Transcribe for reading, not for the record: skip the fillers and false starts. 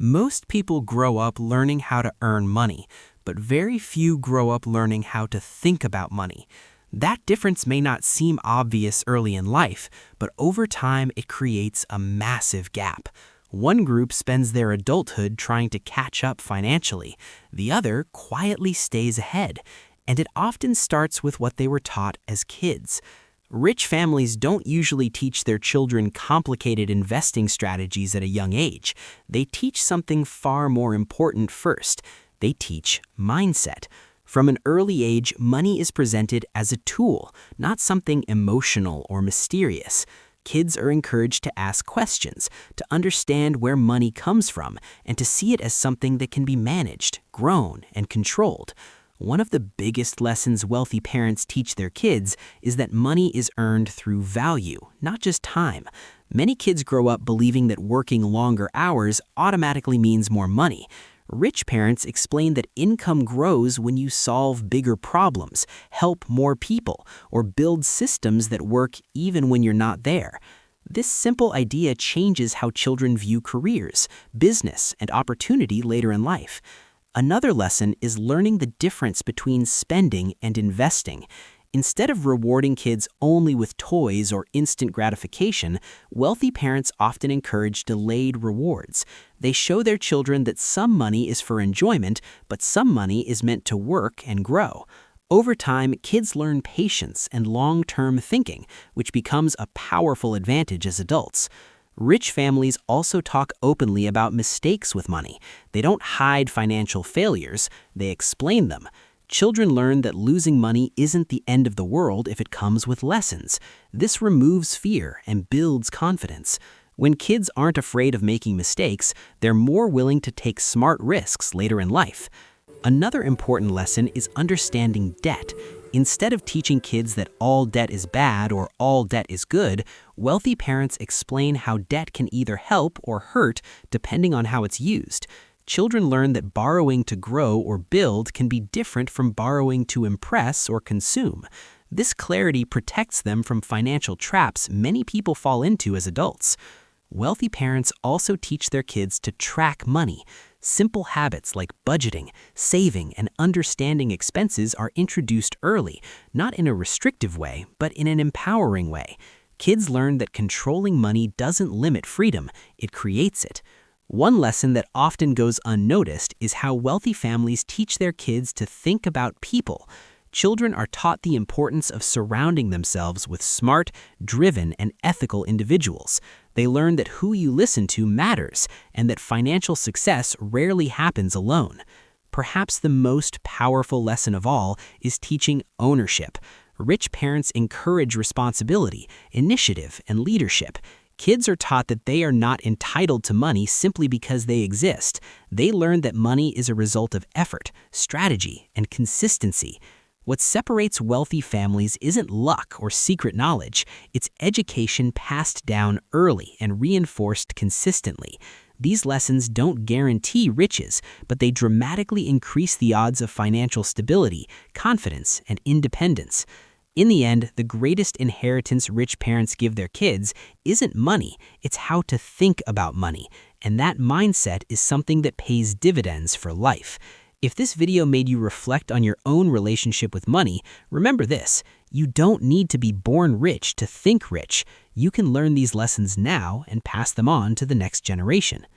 Most people grow up learning how to earn money, but very few grow up learning how to think about money. That difference may not seem obvious early in life, but over time it creates a massive gap. One group spends their adulthood trying to catch up financially. The other quietly stays ahead, and it often starts with what they were taught as kids. Rich families don't usually teach their children complicated investing strategies at a young age. They teach something far more important first. They teach mindset. From an early age, money is presented as a tool, not something emotional or mysterious. Kids are encouraged to ask questions, to understand where money comes from, and to see it as something that can be managed, grown, and controlled. One of the biggest lessons wealthy parents teach their kids is that money is earned through value, not just time. Many kids grow up believing that working longer hours automatically means more money. Rich parents explain that income grows when you solve bigger problems, help more people, or build systems that work even when you're not there. This simple idea changes how children view careers, business, and opportunity later in life. Another lesson is learning the difference between spending and investing. Instead of rewarding kids only with toys or instant gratification, wealthy parents often encourage delayed rewards. They show their children that some money is for enjoyment, but some money is meant to work and grow. Over time, kids learn patience and long-term thinking, which becomes a powerful advantage as adults. Rich families also talk openly about mistakes with money. They don't hide financial failures, they explain them. Children learn that losing money isn't the end of the world if it comes with lessons. This removes fear and builds confidence. When kids aren't afraid of making mistakes, they're more willing to take smart risks later in life. Another important lesson is understanding debt. Instead of teaching kids that all debt is bad or all debt is good, wealthy parents explain how debt can either help or hurt depending on how it's used. Children learn that borrowing to grow or build can be different from borrowing to impress or consume. This clarity protects them from financial traps many people fall into as adults. Wealthy parents also teach their kids to track money. Simple habits like budgeting, saving, and understanding expenses are introduced early, not in a restrictive way, but in an empowering way. Kids learn that controlling money doesn't limit freedom, it creates it. One lesson that often goes unnoticed is how wealthy families teach their kids to think about people. Children are taught the importance of surrounding themselves with smart, driven, and ethical individuals. They learn that who you listen to matters and that financial success rarely happens alone. Perhaps the most powerful lesson of all is teaching ownership. Rich parents encourage responsibility, initiative, and leadership. Kids are taught that they are not entitled to money simply because they exist. They learn that money is a result of effort, strategy, and consistency. What separates wealthy families isn't luck or secret knowledge, it's education passed down early and reinforced consistently. These lessons don't guarantee riches, but they dramatically increase the odds of financial stability, confidence, and independence. In the end, the greatest inheritance rich parents give their kids isn't money, it's how to think about money. And that mindset is something that pays dividends for life. If this video made you reflect on your own relationship with money, remember this: you don't need to be born rich to think rich. You can learn these lessons now and pass them on to the next generation.